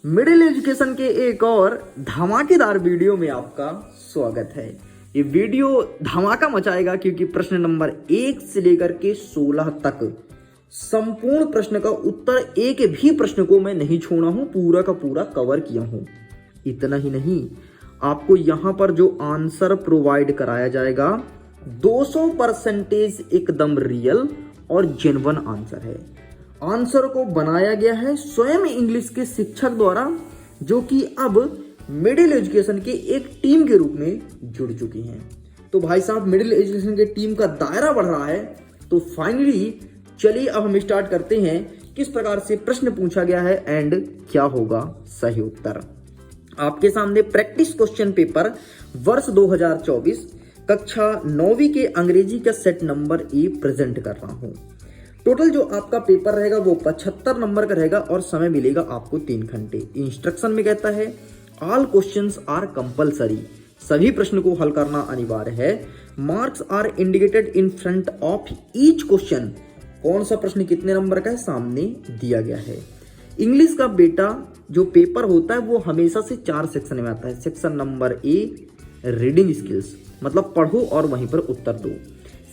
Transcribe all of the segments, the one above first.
Middle education के एक और धमाकेदार वीडियो में आपका स्वागत है। ये वीडियो धमाका मचाएगा क्योंकि प्रश्न नंबर 1 से लेकर के 16 तक संपूर्ण प्रश्न का उत्तर एक भी प्रश्न को मैं नहीं छोड़ा हूं, पूरा का पूरा कवर किया हूं। इतना ही नहीं, आपको यहां पर जो आंसर प्रोवाइड कराया जाएगा 200% एकदम रियल और जेन्युइन आंसर है। आंसर को बनाया गया है स्वयं इंग्लिश के शिक्षक द्वारा, जो कि अब मिडिल एजुकेशन के एक टीम के रूप में जुड़ चुकी हैं। तो भाई साहब, मिडिल एजुकेशन के टीम का दायरा बढ़ रहा है। तो फाइनली चलिए अब हम स्टार्ट करते हैं किस प्रकार से प्रश्न पूछा गया है एंड क्या होगा सही उत्तर। आपके सामने प्रैक्टिस क्वेश्चन पेपर वर्ष 2024 कक्षा 9वीं के अंग्रेजी का सेट नंबर ए प्रेजेंट कर रहा हूं। टोटल जो आपका पेपर रहेगा वो 75 नंबर का रहेगा और समय मिलेगा आपको 3 घंटे। इंस्ट्रक्शन में कहता है ऑल क्वेश्चंस आर कंपलसरी, सभी प्रश्न को हल करना अनिवार्य है। Marks are indicated in front of each question, कौन सा प्रश्न कितने नंबर का है सामने दिया गया है। इंग्लिश का बेटा जो पेपर होता है वो हमेशा से 4 सेक्शन में आता है। Section number A reading skills, मतलब पढ़ो और वहीं पर उत्तर दो।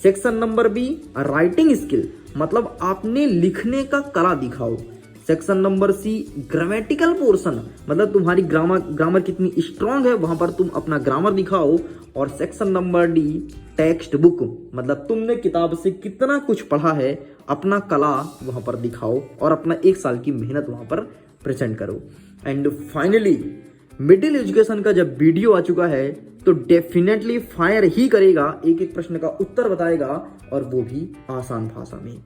Section number B writing skill, मतलब आपने लिखने का कला दिखाओ। Section number C grammatical portion, मतलब तुम्हारी ग्रामर कितनी स्ट्रांग है, वहां पर तुम अपना ग्रामर दिखाओ। और section number D text book, मतलब तुमने किताब से कितना कुछ पढ़ा है, अपना कला वहां पर दिखाओ और अपना 1 साल की मेहनत वहां पर प्रेजेंट करो। एंड फाइनली मिडिल एजुकेशन का जब वीडियो आ चुका है तो डेफिनेटली फायर ही करेगा, एक एक प्रश्न का उत्तर बताएगा और वो भी आसान भाषा में।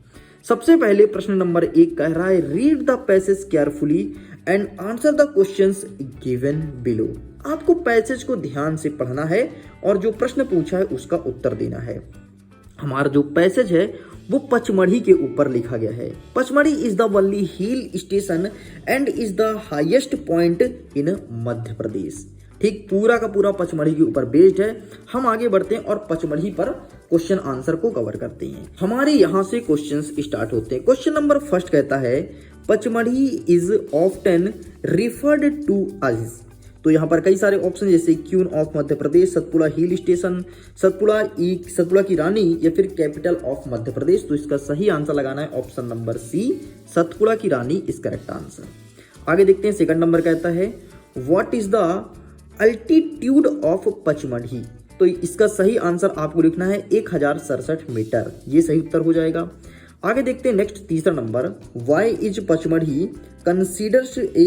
सबसे पहले प्रश्न नंबर 1 कह रहा है read the passage carefully and answer the questions given below. आपको पैसेज को ध्यान से पढ़ना है और जो प्रश्न पूछा है उसका उत्तर देना है। हमारा जो पैसेज है वो पचमढ़ी के ऊपर लिखा गया है। Pachmarhi is the only hill station and is the highest point in Madhya Pradesh. ठीक, पूरा का पूरा पचमढ़ी के ऊपर बेस्ड है। हम आगे बढ़ते हैं और पचमढ़ी पर क्वेश्चन आंसर को कवर करते हैं। हमारे यहां से क्वेश्चंस स्टार्ट होते हैं। क्वेश्चन नंबर 1 कहता है Pachmarhi is often referred to as. तो यहाँ पर कई सारे ऑप्शन जैसे queen of Madhya Pradesh, Satpura hill station, Satpura की रानी या फिर कैपिटल ऑफ मध्य प्रदेश। तो इसका सही आंसर लगाना है ऑप्शन नंबर सी, सतपुड़ा की रानी इज करेक्ट आंसर। आगे देखते हैं, सेकंड नंबर कहता है what is the altitude of Pachmarhi. तो इसका सही आंसर आपको लिखना है 1067 मीटर, ये सही उत्तर हो जाएगा। आगे देखते हैं नेक्स्ट तीसरा नंबर, why is Pachmarhi considers a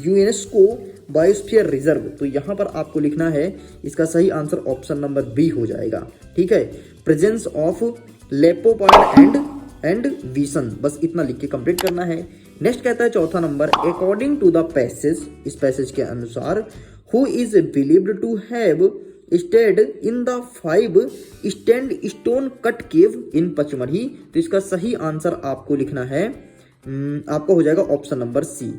UNESCO biosphere reserve. तो यहां पर आपको लिखना है इसका सही आंसर ऑप्शन नंबर बी हो जाएगा। ठीक है, प्रेजेंस ऑफ लेपोपार्ड एंड विसन, बस इतना लिख के कंप्लीट करना है। नेक्स्ट कहता है चौथा number, according to the passage, इस पैसेज के अनुसार who is believed to have stayed in the 5 stone cut cave in Pachmarhi. तो इसका सही आंसर आपको लिखना है, आपको हो जाएगा ऑप्शन नंबर सी।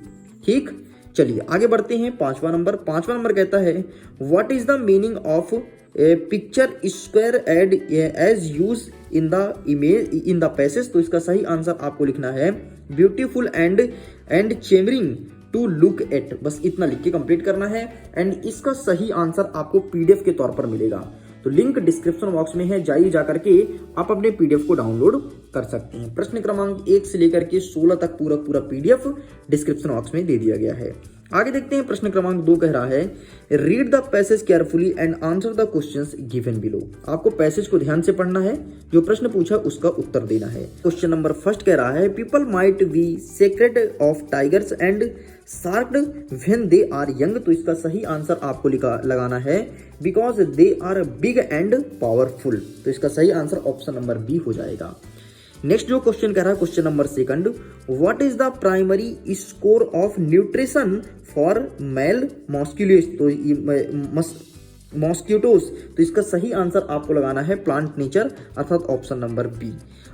ठीक, चलिए आगे बढ़ते हैं। पांचवा नंबर कहता है what is the meaning of picturesque add as use in the image in the passage. तो इसका सही आंसर आपको लिखना है beautiful and charming to look at, बस इतना लिख के कंप्लीट करना है। एंड इसका सही आंसर आपको पीडीएफ के तौर पर मिलेगा। तो लिंक डिस्क्रिप्शन बॉक्स में है, जाइए जाकर के आप अपने पीडीएफ को डाउनलोड कर सकते हैं। प्रश्न क्रमांक 1 से लेकर के 16 तक पूरा पीडीएफ डिस्क्रिप्शन बॉक्स में दे दिया गया है। आगे देखते हैं, प्रश्न क्रमांक 2 कह रहा है read the passage carefully and answer the questions given below. आपको पैसेज को ध्यान से पढ़ना है, जो प्रश्न पूछा उसका उत्तर देना है। क्वेश्चन नंबर 1 कह रहा है people might be sacred of tigers and shark when they are young. तो इसका सही आंसर आपको लगाना है because they are big and powerful. तो इसका सही आंसर ऑप्शन नंबर बी हो जाएगा। नेक्स्ट जो क्वेश्चन कह रहा है question number 2, what is the primary score of nutrition for male mosquitoes. तो इसका सही आंसर आपको लगाना है प्लांट नेचर, अर्थात ऑप्शन नंबर बी।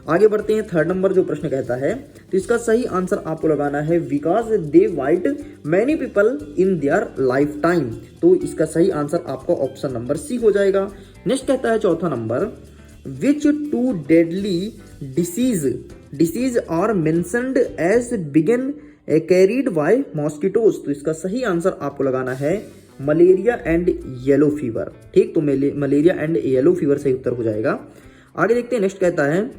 आगे बढ़ते हैं, थर्ड नंबर जो प्रश्न कहता है तो इसका सही आंसर आपको लगाना है because they white many people in their life time. तो इसका सही आंसर आपका ऑप्शन नंबर सी हो जाएगा। नेक्स्ट कहता है चौथा number, which 2 deadly disease are mentioned as begin carried bye mosquitoes, तो इसका सही आंसर आपको लगाना है मलेरिया एंड येलो फीवर। ठीक, तो मलेरिया एंड येलो फीवर सही उत्तर हो जाएगा। आगे देखते हैं, नेक्स्ट कहता है,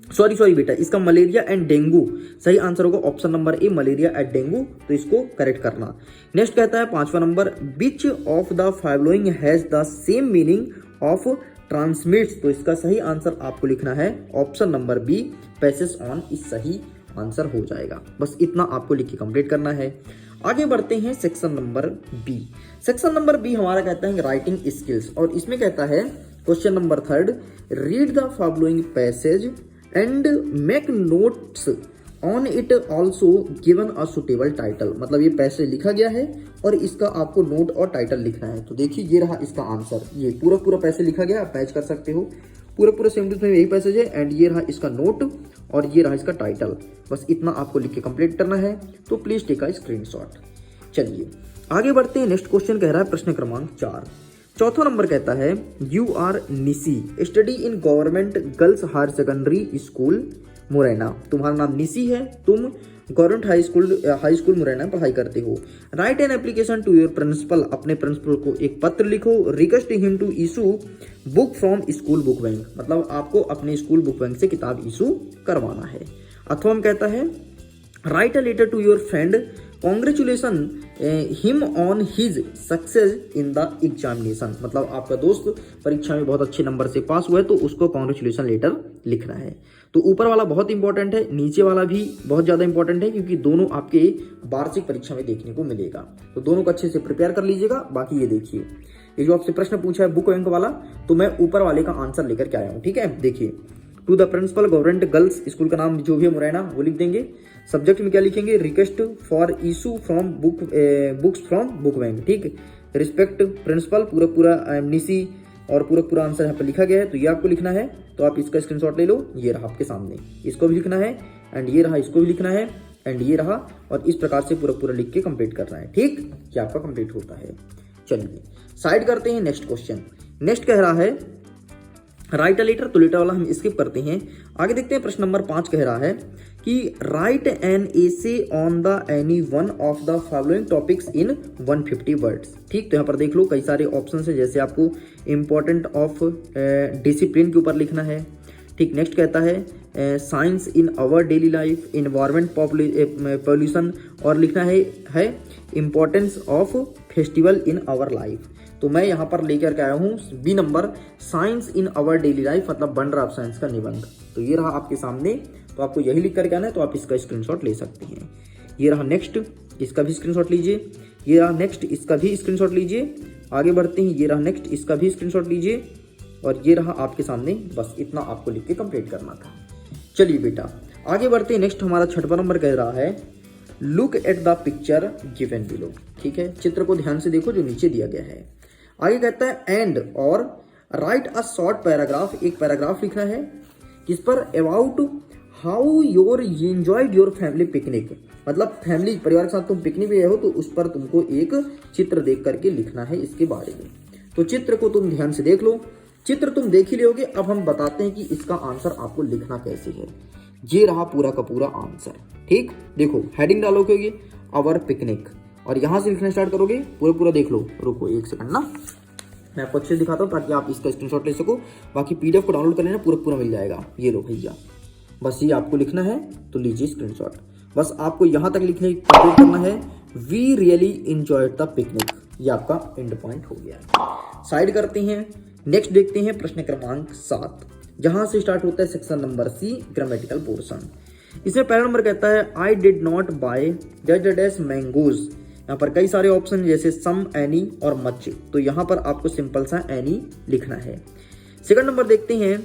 सॉरी बेटा, इसका मलेरिया एंड डेंगू सही आंसर होगा option number A, malaria and dengue, तो इसको करेक्ट करना। नेक्स्ट कहता है 5वां number, which of the following has the same meaning of transmits, तो इसका सही आंसर आपको लिखना है option number B, passage on, इस सही आंसर हो जाएगा। बस इतना आपको लिख के कंप्लीट करना है। आगे बढ़ते हैं section number B. Section number B हमारा कहता है राइटिंग स्किल्स, और इसमें कहता है question number 3, read the following passage and make notes on it, also given a suitable title. मतलब ये पैसेज लिखा गया है और इसका आपको नोट और टाइटल लिखना है। तो देखिए ये रहा इसका आंसर, ये पूरा पैसेज लिखा गया, आप मैच कर सकते हो, पूरा सेंटेंस में यही पैसेज है, एंड ये रहा इसका नोट और ये रहा इसका टाइटल। बस इतना आपको लिख के कंप्लीट करना है, तो प्लीज टेक अ स्क्रीनशॉट। चलिए आगे बढ़ते हैं। नेक्स्ट क्वेश्चन कह रहा है प्रश्न क्रमांक 4। चौथा नंबर कहता है, you are Nisi, study in government girls higher secondary school Morena. तुम्हारा नाम निसी है, तुम गवर्नमेंट हाई स्कूल मुरैना में पढ़ाई करते हो। Write an application to your principal, अपने प्रिंसिपल को एक पत्र लिखो। Request him to issue book from school book bank, मतलब आपको अपने स्कूल बुक बैंक से किताब इशू करवाना है। अथवा हम कहता है, write a letter to your friend, congratulation him on his success in the examination, मतलब आपका दोस्त परीक्षा में बहुत अच्छे नंबर से पास हुआ है, तो उसको कॉन्ग्रेचुलेशन लेटर लिखना है। तो ऊपर वाला बहुत इंपॉर्टेंट है, नीचे वाला भी बहुत ज़्यादा इंपॉर्टेंट है, क्योंकि दोनों आपके वार्षिक परीक्षा में देखने को मिलेगा। तो दोनों को अच्छे से प्रिपेयर कर लीजिएगा। बाकी ये देखिए, ये जो आपसे प्रश्न पूछा है बुक बैंक वाला, तो मैं ऊपर वाले का आंसर लेकर के आया हूँ। ठीक है, देखिए, to the principal government girls school का नाम जो भी है मुरैना वो लिख देंगे। सब्जेक्ट में क्या लिखेंगे, request for issue from books from book bank. ठीक, रिस्पेक्ट प्रिंसिपल, पूरा निसी, और पूरा आंसर यहाँ पर लिखा गया है, तो ये आपको लिखना है। तो आप इसका स्क्रीनशॉट ले लो, ये रहा आपके सामने, इसको भी लिखना है, एंड ये रहा इसको भी लिखना है, एंड ये रहा, और इस प्रकार से पूरा लिख के कंप्लीट करना है। ठीक, ये आपका कंप्लीट होता है। चलिए साइड करते हैं नेक्स्ट क्वेश्चन। नेक्स्ट कह रहा है राइट अ लेटर, तो लेटर वाला हम स्किप करते हैं। आगे देखते हैं प्रश्न नंबर 5 कह रहा है कि right an essay on the any one of the following topics in 150 words. ठीक, तो यहाँ पर देख लो कई सारे ऑप्शन है, जैसे आपको इंपॉर्टेंट ऑफ डिसिप्लिन के ऊपर लिखना है। ठीक, नेक्स्ट कहता है science in our daily life, environment pollution, और लिखना है importance of festival in our life. तो मैं यहाँ पर लेकर के आया हूँ B number, science in our daily life, मतलब वन ऑफ साइंस का निबंध। तो ये रहा आपके सामने, तो आपको यही लिख करके आना है, तो आप इसका स्क्रीनशॉट ले सकते हैं। ये रहा नेक्स्ट, इसका भी स्क्रीनशॉट लीजिए। ये रहा नेक्स्ट, इसका भी स्क्रीनशॉट लीजिए। आगे बढ़ते हैं, ये रहा नेक्स्ट, इसका भी स्क्रीनशॉट लीजिए, और ये रहा आपके सामने। बस इतना आपको लिख के कंप्लीट करना था। चलिए बेटा आगे बढ़ते हैं। नेक्स्ट हमारा 6वां नंबर कह रहा है, look at the picture given below. ठीक है, चित्र को ध्यान से देखो जो नीचे दिया गया है। आगे कहता है एंड और राइट अ शॉर्ट पैराग्राफ, एक पैराग्राफ लिखना है किस पर, about how your enjoyed your family picnic, मतलब फैमिली परिवार के साथ तुम पिकनिक पे गए हो, तो उस पर तुमको एक चित्र देख करके लिखना है इसके बारे में। तो चित्र को तुम ध्यान से देख लो, चित्र तुम देख ही लोगे। अब हम बताते हैं कि इसका आंसर आपको लिखना कैसे है। ये रहा पूरा का पूरा आंसर। ठीक, देखो हेडिंग डालोगे आवर पिकनिक, और यहां से लिखना स्टार्ट करोगे, पूरा देख लो। रुको एक सेकंड ना, मैं आपको अच्छे से दिखाता हूँ ताकि आप इसका स्क्रीनशॉट ले सको। बाकी पीडीएफ को डाउनलोड कर लेना, पूरा मिल जाएगा। ये लो भैया, बस ये आपको लिखना है, तो लीजिए स्क्रीनशॉट। बस आपको यहां तक लिखने कंप्लीट करना है, we really enjoyed the picnic. ये आपका एंड पॉइंट हो गया है। साइड करते हैं, नेक्स्ट देखते हैं प्रश्न क्रमांक 7, जहां से स्टार्ट होता है section number C, grammatical portion. इसमें पहला नंबर कहता है, I did not buy dash mangoes. यहाँ पर कई सारे ऑप्शन जैसे सम, एनी और मच, तो यहाँ पर आपको सिंपल सा एनी लिखना है। सेकंड नंबर देखते हैं,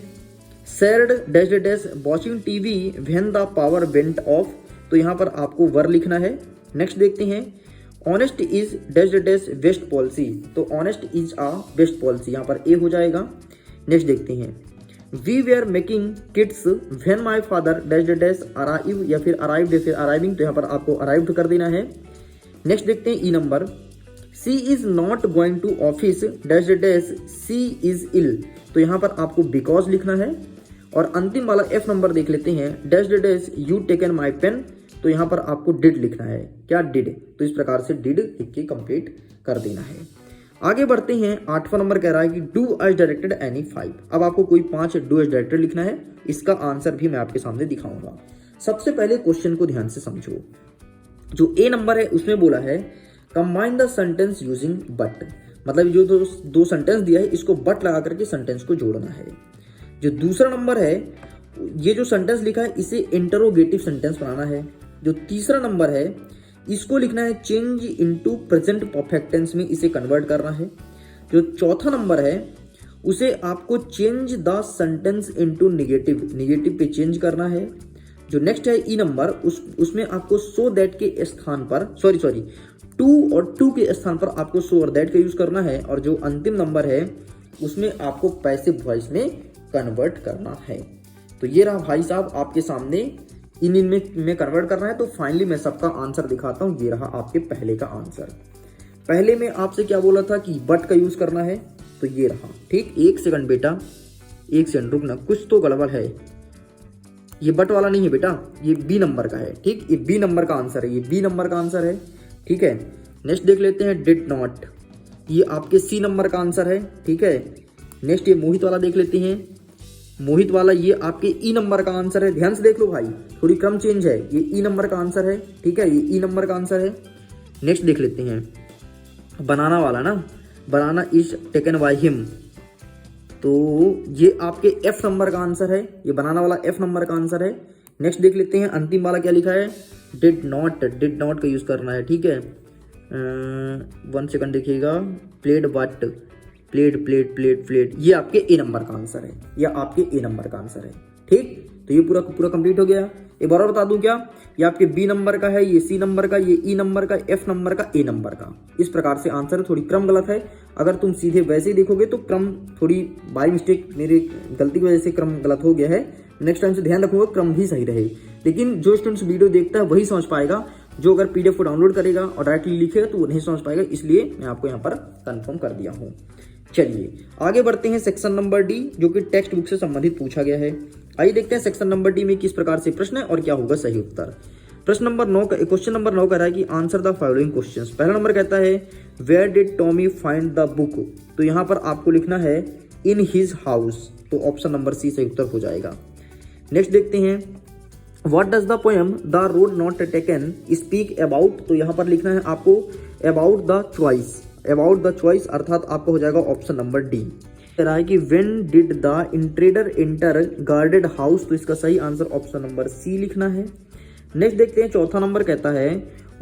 sad dash watching TV when the power went of, तो यहाँ पर आपको वर लिखना है। नेक्स्ट देखते हैं, honest is dash best policy, तो honest is a best policy, यहाँ पर ए हो जाएगा। नेक्स्ट देखते हैं, we were making kids when my father dash arrive, या फिर अराइव्ड या फिर अराइविंग, तो यहाँ पर आपको अराइव्ड कर देना है। नेक्स्ट देखते हैं E number, she is not going to office dash she is ill, तो यहाँ पर आपको बिकॉज लिखना है। और अंतिम वाला एफ नंबर देख लेते हैं, dash you taken my pen तो यहाँ पर आपको डिड लिखना है। क्या? डिड। तो इस प्रकार से डिड लिख के कंप्लीट कर देना है। आगे बढ़ते हैं। 8वां नंबर कह रहा है कि डू एज डायरेक्टेड एनी 5। अब आपको कोई 5 डू एज डायरेक्टेड लिखना है। इसका आंसर भी मैं आपके सामने दिखाऊंगा। सबसे पहले क्वेश्चन को ध्यान से समझो। जो ए नंबर है उसमें बोला है combine the sentence using but, मतलब जो दो सेंटेंस दिया है इसको बट लगा करके सेंटेंस को जोड़ना है। जो दूसरा नंबर है, ये जो सेंटेंस लिखा है इसे इंटरोगेटिव सेंटेंस बनाना है। जो तीसरा नंबर है इसको लिखना है change into present perfect tense में, इसे कन्वर्ट करना है। जो चौथा नंबर है उसे आपको change the sentence into negative पे चेंज करना है। जो नेक्स्ट है ई नंबर, उसमें आपको सो दैट के स्थान पर टू और टू के स्थान पर आपको सो और दैट का यूज करना है। और जो अंतिम नंबर है उसमें आपको पैसिव वॉइस में कन्वर्ट करना है। तो ये रहा भाई साहब आपके सामने, इन में कन्वर्ट करना है। तो फाइनली मैं सबका आंसर दिखाता हूं। ये रहा आपके पहले का आंसर। पहले में आपसे क्या बोला था कि बट का यूज करना है, तो ये रहा। ठीक, 1 सेकंड बेटा, 1 सेकंड रुकना, कुछ तो गड़बड़ है। ये बट वाला नहीं है बेटा, ये बी नंबर का है। ठीक, ये बी नंबर का आंसर है, ये बी नंबर का आंसर है। ठीक है, नेक्स्ट देख लेते हैं डिड नॉट, ये आपके सी नंबर का आंसर है। ठीक है, नेक्स्ट ये मोहित वाला देख लेते हैं। मोहित वाला ये आपके ई नंबर का आंसर है। ध्यान से देख लो भाई, थोड़ी क्रम चेंज है। ये ई नंबर का आंसर है। ठीक है, ये ई नंबर का आंसर है। नेक्स्ट देख लेते हैं बनाना वाला ना, बनाना इज टेकन बाय हिम, तो ये आपके एफ नंबर का आंसर है। ये बनाना वाला एफ नंबर का आंसर है। नेक्स्ट देख लेते हैं अंतिम वाला क्या लिखा है, डिड नॉट का यूज करना है। ठीक है, 1 सेकंड देखिएगा, प्लेड बट, प्लेड, ये आपके ए नंबर का आंसर है, या आपके ए नंबर का आंसर है। ठीक, तो ये पूरा कंप्लीट हो गया। एक बार और बता दूं क्या, ये आपके बी नंबर का है, ये सी नंबर का, ये ई नंबर का, एफ नंबर का, ए नंबर का। इस प्रकार से आंसर, थोड़ी क्रम गलत है। अगर तुम सीधे वैसे ही देखोगे तो क्रम थोड़ी बाय मिस्टेक, मेरी गलती की वजह से क्रम गलत हो गया है। नेक्स्ट टाइम से ध्यान रखूंगा क्रम भी सही रहे। लेकिन जो स्टूडेंट्स वीडियो देखता है वही समझ पाएगा, जो अगर पीडीएफ को डाउनलोड करेगा और डायरेक्टली लिखेगा तो वो नहीं समझ पाएगा, इसलिए मैं आपको यहाँ पर कंफर्म कर दिया हूँ। चलिए आगे बढ़ते हैं सेक्शन नंबर डी, जो कि टेक्स्ट बुक से संबंधित पूछा गया है। आइए देखते हैं सेक्शन नंबर डी में किस प्रकार से प्रश्न है और क्या होगा सही उत्तर। क्वेश्चन नंबर 9 कह रहा है कि आंसर द फॉलोइंग क्वेश्चंस। पहला नंबर कहता है where did Tommy find the book, तो यहाँ पर आपको लिखना है इन हिज हाउस, तो ऑप्शन नंबर सी सही उत्तर हो जाएगा। नेक्स्ट देखते हैं what does the poem the road not taken speak about, तो यहाँ पर लिखना है आपको अबाउट द चॉइस, अर्थात आपको हो जाएगा ऑप्शन नंबर डी। कह रहा है कि when did the intruder enter guarded house, तो इसका सही आंसर ऑप्शन नंबर सी लिखना है। नेक्स्ट देखते हैं चौथा नंबर कहता है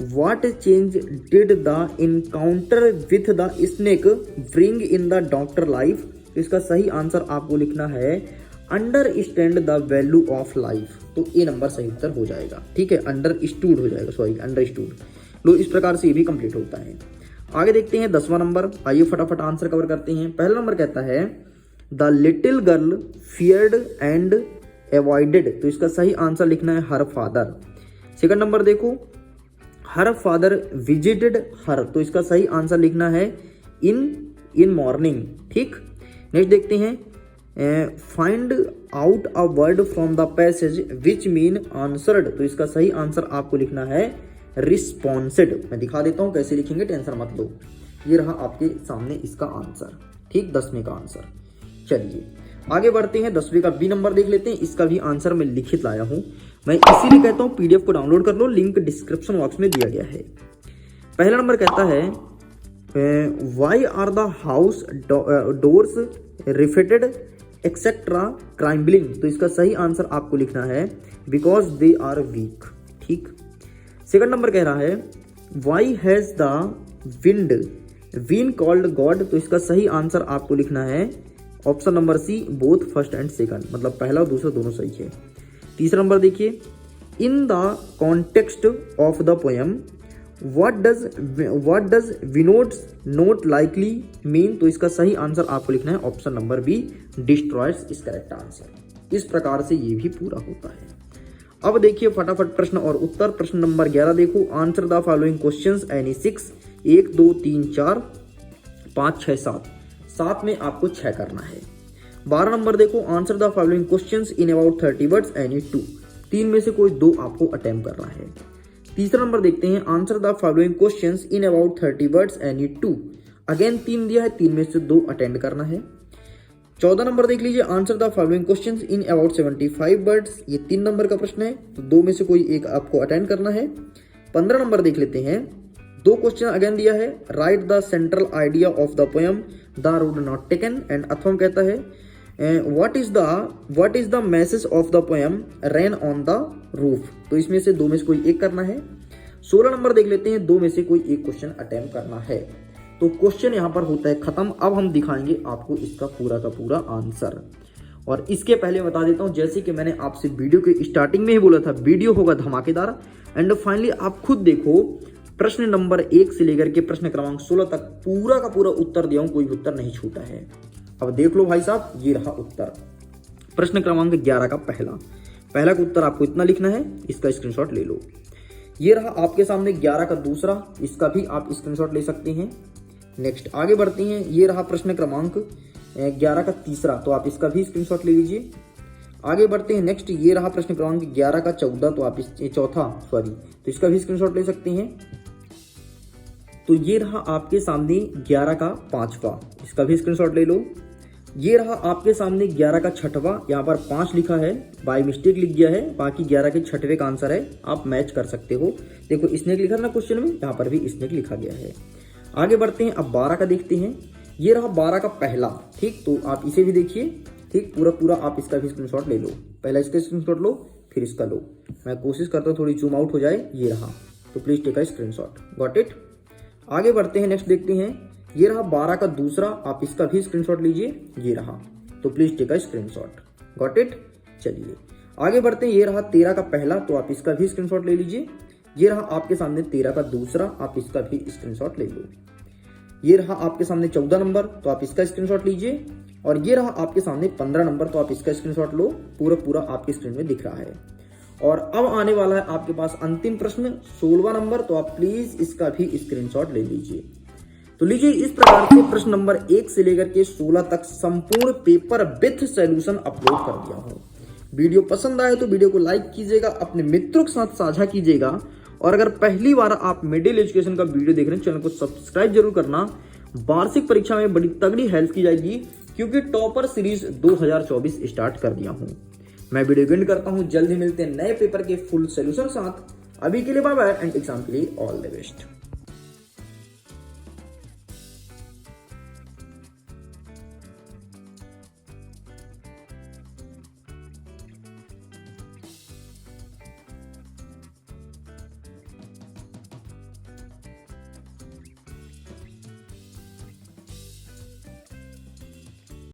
what change did the encounter with the snake bring in the doctor life, तो इसका सही आंसर आपको लिखना है understand the value of life, तो ए नंबर सही उत्तर हो जाएगा। ठीक है, अंडरस्टूड हो जाएगा, अंडरस्टूड। लो, इस प्रकार से ये भी कंप्लीट होता है। आगे देखते हैं 10वां नंबर। आइए फटाफट आंसर कवर करते हैं। पहला नंबर कहता है the little girl feared and avoided, तो इसका सही आंसर लिखना है हर फादर। सेकंड नंबर देखो, हर फादर विजिटेड हर, तो इसका सही आंसर लिखना है इन मॉर्निंग। ठीक, नेक्स्ट देखते हैं find out a word from the passage which mean answered, तो इसका सही आंसर आपको लिखना है रिस्पॉन्सेड। मैं दिखा देता हूं कैसे लिखेंगे, टेंशन मत लो। ये रहा आपके सामने इसका आंसर। ठीक, 10वें का आंसर। चलिए आगे बढ़ते हैं। 10वें का बी नंबर देख लेते हैं। इसका भी आंसर मैं लिखित लाया हूं, मैं इसीलिए कहता हूं पीडीएफ को डाउनलोड कर लो, लिंक डिस्क्रिप्शन बॉक्स में दिया गया है। पहला नंबर कहता है why are the house doors refitted etcetera crumbling, तो इसका सही आंसर आपको लिखना है बिकॉज दे आर वीक। ठीक, सेकंड नंबर कह रहा है why has the wind been called god, तो इसका सही आंसर आपको लिखना है option number C both first and second, मतलब पहला और दूसरा दोनों सही है। तीसरा नंबर देखिए in the context of the poem what does winnows not likely mean, तो इसका सही आंसर आपको लिखना है option number B destroyers is correct answer. इस प्रकार से ये भी पूरा होता है। अब देखिए फटाफट प्रश्न और उत्तर। प्रश्न नंबर 11 देखो, answer the following questions any 6, 1 2 3 4 5 6 7 में आपको 6 करना है। 12 नंबर देखो, answer the following questions in about 30 words any 2, तीन में से कोई दो आपको अटेम्प्ट करना है। तीसरा नंबर देखते हैं, answer the following questions in about 30 words any two. Again तीन दिया है, तीन में से दो अटेंड करना है। 14 नंबर देख लीजिए, answer the following questions in about 75 words. ये 3 नंबर का प्रश्न है, तो दो में से कोई एक आपको अटेंड करना है। 15 नंबर देख लेते हैं, दो क्वेश्चन अगेन दिया है, right the central idea of the poem the road not taken. And अथवा कहता है what is the message of the poem rain on the roof. तो इसमें से दो में से कोई एक करना है। 16 नंबर देख लेते हैं, दो में से कोई एक क्वेश्चन अटेम्प्ट करना है। तो क्वेश्चन यहां पर होता है खत्म। अब हम दिखाएंगे आपको इसका पूरा का पूरा आंसर। और इसके पहले बता देता हूं, जैसे कि मैंने आपसे वीडियो के स्टार्टिंग में ही बोला था, वीडियो होगा धमाकेदार। एंड फाइनली आप खुद देखो, प्रश्न नंबर 1 से लेकर के प्रश्न क्रमांक 16 तक पूरा का पूरा उत्तर दिया हूं, कोई उत्तर नहीं छूटा है। अब देख लो भाई साहब, ये रहा उत्तर। प्रश्न क्रमांक 11 का पहला का उत्तर आपको इतना लिखना है, इसका स्क्रीनशॉट ले लो। ये रहा आपके सामने 11 का दूसरा, इसका भी आप स्क्रीनशॉट ले सकते हैं। नेक्स्ट आगे बढ़ते हैं, ये रहा प्रश्न क्रमांक 11 का तीसरा, तो आप इसका भी स्क्रीनशॉट ले लीजिए। आगे बढ़ते हैं, नेक्स्ट ये रहा प्रश्न क्रमांक 11 का 14, तो आप तो इसका भी स्क्रीनशॉट ले सकते हैं। तो ये रहा आपके सामने 11 का 5वां, इसका भी स्क्रीनशॉट ले लो। ये रहा आपके सामने 11 का 6वां, यहाँ पर 5 लिखा है, बाय मिस्टेक लिख गया है, बाकी 11 के 6वें का आंसर है, आप मैच कर सकते हो। देखो स्नेक लिखा ना क्वेश्चन में, यहाँ पर भी स्नेक लिखा गया है। आगे बढ़ते हैं, अब 12 का देखते हैं। ये रहा 12 का पहला, ठीक, तो आप इसे भी देखिए, ठीक, पूरा आप इसका भी स्क्रीनशॉट ले लो। पहला इसका स्क्रीनशॉट लो, फिर इसका लो। मैं कोशिश करता हूँ थोड़ी जूम आउट हो जाए, ये रहा, तो please take a screenshot. Got it. आगे बढ़ते हैं, नेक्स्ट देखते हैं, ये रहा 12 का दूसरा, आप इसका भी स्क्रीनशॉट लीजिए, ये रहा, तो please take a screenshot. Got it. चलिए आगे बढ़ते हैं, ये रहा 13 का पहला, तो आप इसका भी स्क्रीनशॉट ले लीजिए। ये रहा आपके सामने 13 का दूसरा, आप इसका भी स्क्रीनशॉट ले लो। ये रहा आपके सामने 14 नंबर, तो आप इसका स्क्रीनशॉट लीजिए। और ये रहा आपके सामने 15 नंबर, तो आप इसका स्क्रीनशॉट लो, पूरा आपकी स्क्रीन में दिख रहा है। और अब आने वाला है आपके पास अंतिम प्रश्न 16वां नंबर, तो आप प्लीज इसका भी स्क्रीनशॉट ले लीजिए। तो लीजिए, इस प्रकार से प्रश्न नंबर 1 से लेकर के 16 तक संपूर्ण पेपर विथ सॉल्यूशन अपलोड कर दिया हूं। वीडियो पसंद आए तो वीडियो को लाइक कीजिएगा, अपने मित्रों के साथ साझा कीजिएगा। और अगर पहली बार आप मिडिल एजुकेशन का वीडियो देख रहे हैं, चैनल को सब्सक्राइब जरूर करना। वार्षिक परीक्षा में बड़ी तगड़ी हेल्प की जाएगी, क्योंकि टॉपर सीरीज 2024 स्टार्ट कर दिया हूं। मैं वीडियो एंड करता हूं, जल्द ही मिलते हैं नए पेपर के फुल सॉल्यूशन साथ। अभी के लिए बाय बाय एंड एग्जाम के लिए ऑल द बेस्ट।